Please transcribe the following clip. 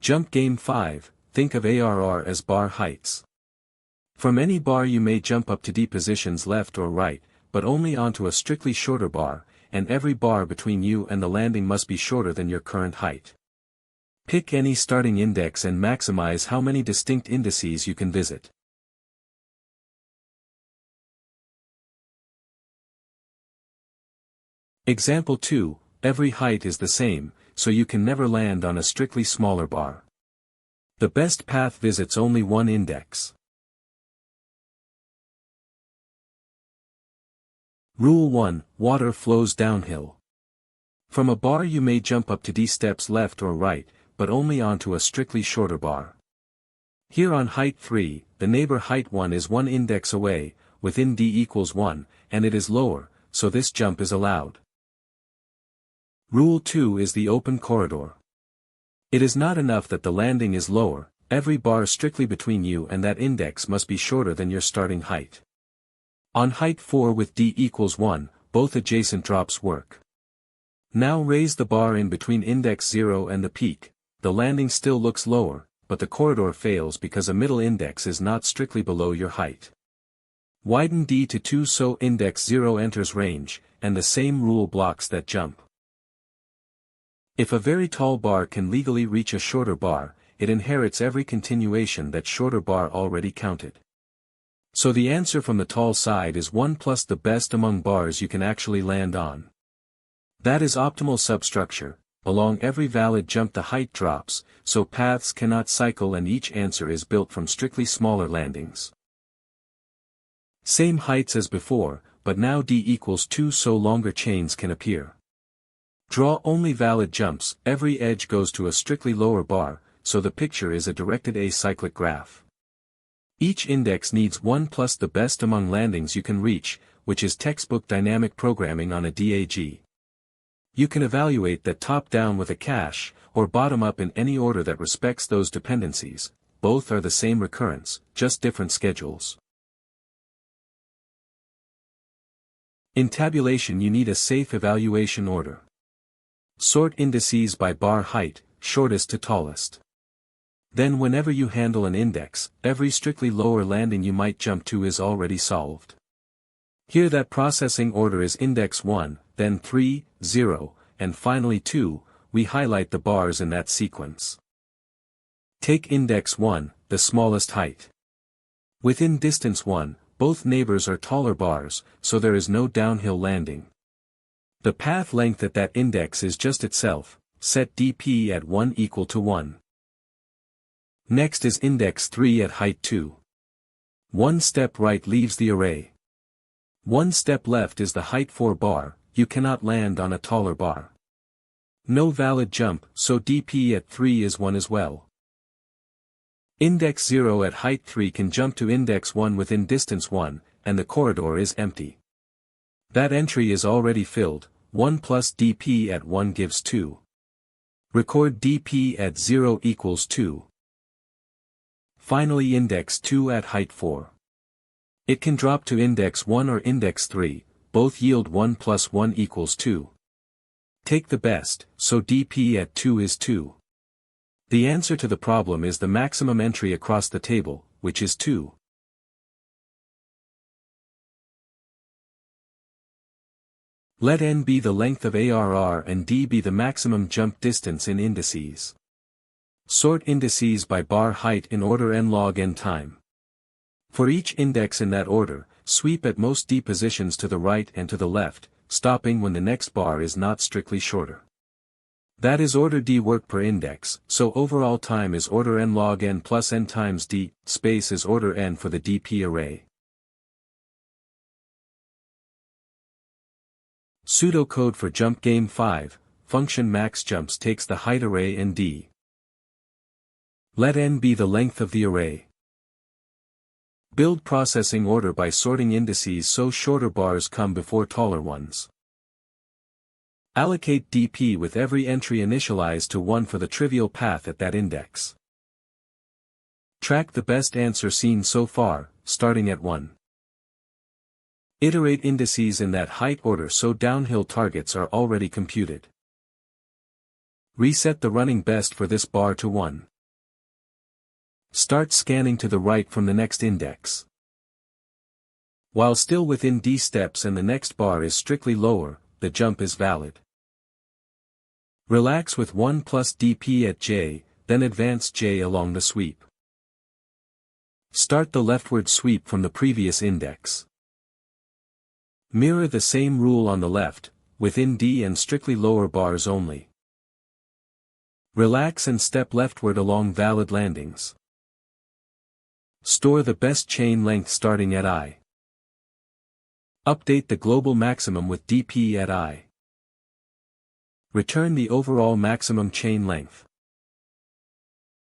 Jump Game 5, think of ARR as bar heights. From any bar you may jump up to D positions left or right, but only onto a strictly shorter bar, and every bar between you and the landing must be shorter than your current height. Pick any starting index and maximize how many distinct indices you can visit. Example 2, every height is the same, so you can never land on a strictly smaller bar. The best path visits only one index. Rule 1, water flows downhill. From a bar you may jump up to D steps left or right, but only onto a strictly shorter bar. Here on height 3, the neighbor height 1 is one index away, within D equals 1, and it is lower, so this jump is allowed. Rule 2 is the open corridor. It is not enough that the landing is lower, every bar strictly between you and that index must be shorter than your starting height. On height 4 with D equals 1, both adjacent drops work. Now raise the bar in between index 0 and the peak, the landing still looks lower, but the corridor fails because a middle index is not strictly below your height. Widen D to 2 so index 0 enters range, and the same rule blocks that jump. If a very tall bar can legally reach a shorter bar, it inherits every continuation that shorter bar already counted. So the answer from the tall side is 1 plus the best among bars you can actually land on. That is optimal substructure. Along every valid jump the height drops, so paths cannot cycle and each answer is built from strictly smaller landings. Same heights as before, but now D equals 2 so longer chains can appear. Draw only valid jumps, every edge goes to a strictly lower bar, so the picture is a directed acyclic graph. Each index needs 1 plus the best among landings you can reach, which is textbook dynamic programming on a DAG. You can evaluate that top-down with a cache, or bottom-up in any order that respects those dependencies. Both are the same recurrence, just different schedules. In tabulation you need a safe evaluation order. Sort indices by bar height, shortest to tallest. Then whenever you handle an index, every strictly lower landing you might jump to is already solved. Here that processing order is index 1, then 3, 0, and finally 2, we highlight the bars in that sequence. Take index 1, the smallest height. Within distance 1, both neighbors are taller bars, so there is no downhill landing. The path length at that index is just itself, set dp at 1 equal to 1. Next is index 3 at height 2. One step right leaves the array. One step left is the height 4 bar, you cannot land on a taller bar. No valid jump, so dp at 3 is 1 as well. Index 0 at height 3 can jump to index 1 within distance 1, and the corridor is empty. That entry is already filled, 1 plus dp at 1 gives 2. Record dp at 0 equals 2. Finally index 2 at height 4. It can drop to index 1 or index 3, both yield 1 plus 1 equals 2. Take the best, so dp at 2 is 2. The answer to the problem is the maximum entry across the table, which is 2. Let n be the length of ARR and d be the maximum jump distance in indices. Sort indices by bar height in order n log n time. For each index in that order, sweep at most d positions to the right and to the left, stopping when the next bar is not strictly shorter. That is order d work per index, so overall time is order n log n plus n times d, space is order n for the dp array. Pseudocode for jump game 5, function max jumps takes the height array and d. Let n be the length of the array. Build processing order by sorting indices so shorter bars come before taller ones. Allocate dp with every entry initialized to 1 for the trivial path at that index. Track the best answer seen so far, starting at 1. Iterate indices in that height order so downhill targets are already computed. Reset the running best for this bar to 1. Start scanning to the right from the next index. While still within D steps and the next bar is strictly lower, the jump is valid. Relax with 1 plus dp at J, then advance J along the sweep. Start the leftward sweep from the previous index. Mirror the same rule on the left, within D and strictly lower bars only. Relax and step leftward along valid landings. Store the best chain length starting at I. Update the global maximum with dp at I. Return the overall maximum chain length.